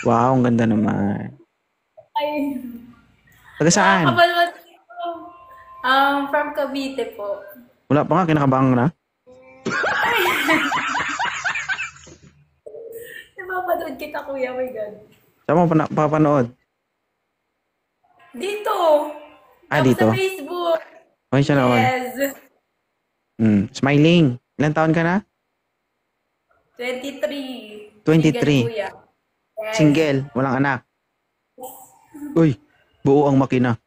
Wow, ang ganda naman. Ay, Taga saan? nakakabalwan ko. From Cavite po. Wala pa nga, kinakabahan ka na. Napapanood kita, kuya. Oh my God. Saan mo papanood? Dito. Ah, Ako sa dito. Facebook. Okay siya na all. Yes. Smiling. Ilan taon ka na? 23. Single, 23. kuya. Yes. Single. Walang anak. Uy, buo ang makina.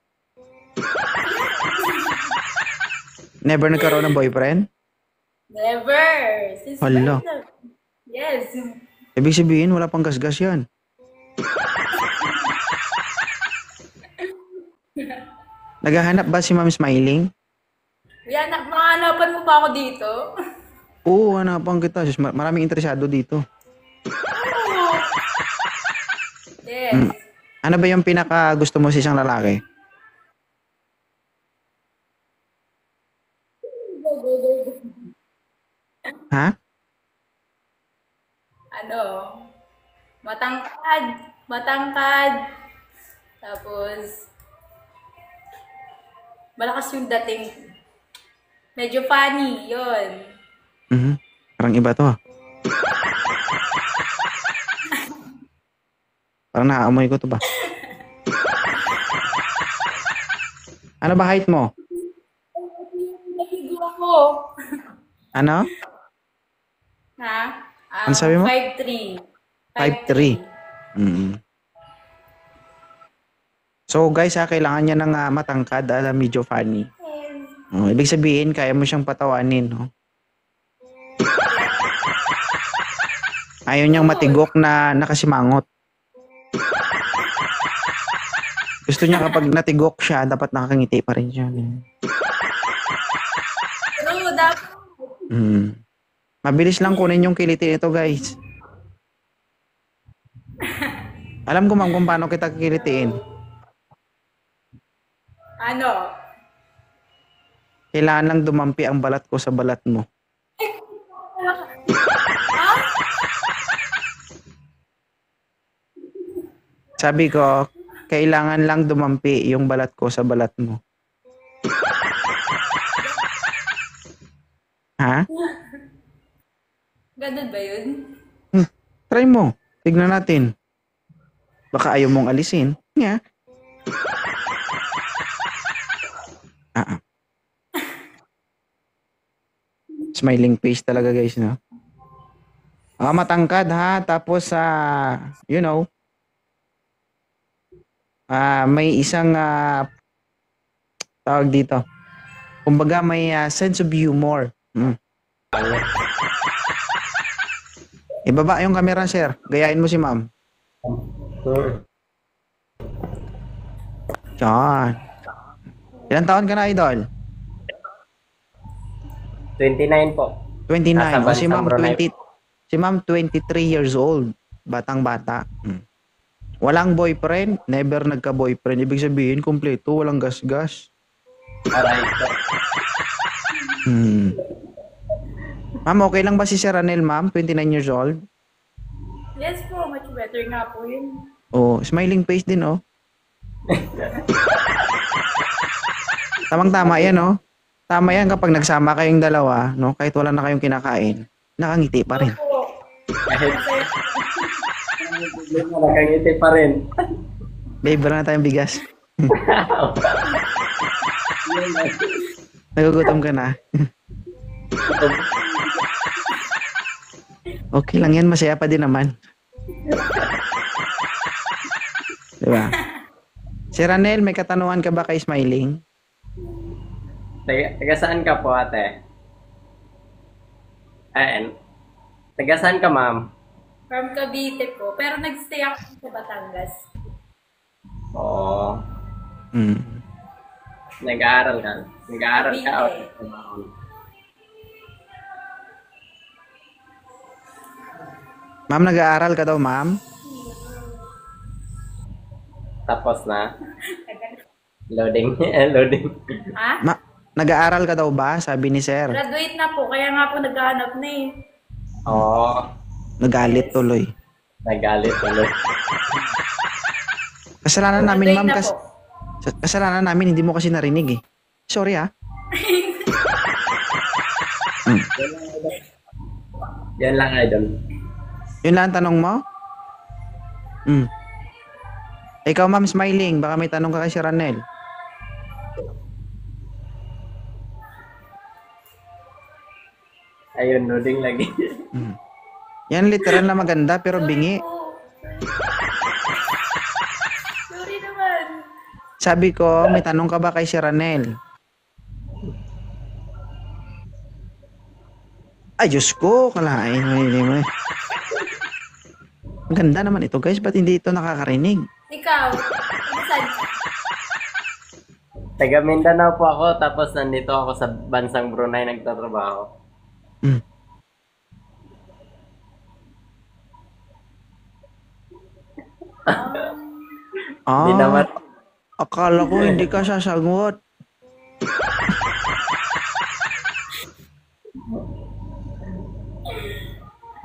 Never nagkaroon ng boyfriend? Never. Since Hala. birth na. Yes. Ibig sabihin, wala pang gasgas yan. Naghahanap ba si Ma'am Smiling? Yan, makahanapan mo pa ako dito? Oo, hanapan kita. Sus, maraming interesado dito. Yes. Ano ba yung pinaka gusto mo sa isang lalaki? Ha? Ano? Matangkad. Matangkad. Tapos, malakas yung dating. Medyo funny, yun. Parang iba to. Parang naaamoy ko to ba? Ano ba height mo? Naligo ako. Ano? Ha? Ano sabi mo? 5'3". 5'3". So guys, kailangan niya ng matangkad, medyo funny. Ibig sabihin, kaya mo siyang patawanin, no? Ayaw niyang matigok na nakasimangot. Gusto niya kapag natigok siya, dapat nakakangiti pa rin siya. True, dapat. Mabilis lang kunin yung kiliti nito, guys. Alam ko, ma'am, kung paano kita kikilitiin. Ano? Kailangan lang dumampi ang balat ko sa balat mo. Sabi ko, kailangan lang dumampi yung balat ko sa balat mo. Ha? Ganun ba yun? Try mo. Tignan natin. Baka ayaw mong alisin. Nga. Smiling face talaga, guys, no? Matangkad, ha? Tapos, you know, may isang tawag dito. Kumbaga, may sense of humor. Ibaba yung camera, sir. Gayahin mo si ma'am. Yan. Ilan taon ka na, idol? 29 po. 29. O, si Bansang ma'am, Brunei. 20. Si ma'am, 23 years old. Batang-bata. Walang boyfriend. Never nagka-boyfriend. Ibig sabihin, kumpleto. Walang gas-gas. Alright po. Ma'am, okay lang ba si Sir Ranel, ma'am? 29 years old? Yes po, much better nga po yun. Oh, smiling face din, oh. Tamang-tama yan, oh. Tama yan kapag nagsama kayong dalawa, no? Kahit wala na kayong kinakain, nakangiti pa rin. Po. Kahit nakangiti pa rin. Babe, wala na tayong bigas. Nagugutom ka na. Okay lang yan, masaya pa din naman. Diba? Si Ranel, may katanungan ka ba kay Smiling? Taga saan ka po, ate? Taga saan ka, ma'am? From Cavite po. Pero nagstay ako sa Batangas. Oo. Hmm. Nag-aaral ka. Nag-aaral ka. Cavite. Ma'am, nag-aaral ka daw, ma'am? Tapos na. Loading. Loading. Ha? Nag-aaral ka daw ba? Sabi ni Sir. Graduate na po. Kaya nga po naghahanap na eh. Oo. Nagalit tuloy. Nagalit ulit. Kasalanan namin, Tuloy ma'am. na po. Kasalanan namin, hindi mo kasi narinig eh. Sorry ah. Yan lang, idol. Yun lang ang tanong mo? Ikaw, ma'am, smiling. Baka may tanong ka kay si Ranel. Ayun, loading lagi. Yan literal na maganda pero bingi. Sorry naman. Sabi ko, may tanong ka ba kay si Ranel? Ay, Diyos ko, kalain. Maganda naman ito, guys. Ba't hindi ito nakakarinig? Ikaw, saan? Taga Mindanao po ako, tapos nandito ako sa bansang Brunei nagtatrabaho. Di Ah, naman, akala ko hindi ka sasagot.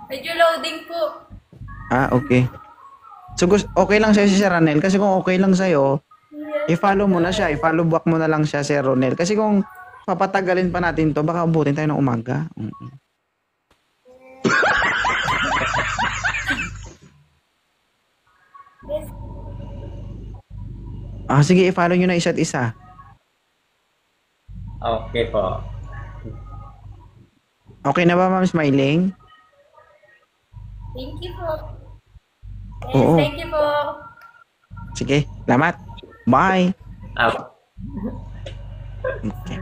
Medyo loading po. Ah, okay. So, okay lang sa'yo si Sir Ranel. Kasi kung okay lang sa'yo, i-follow mo na siya. I-follow back mo na lang siya, Sir Ronel. Kasi kung papatagalin pa natin to, baka abutin tayo ng umaga. Ah, sige, i-follow nyo na isa't isa. okay po. Okay na ba, Ma'am Smiling? Thank you po. Yes, Oo. thank you po. Sige, salamat. Bye. Ah, Okay.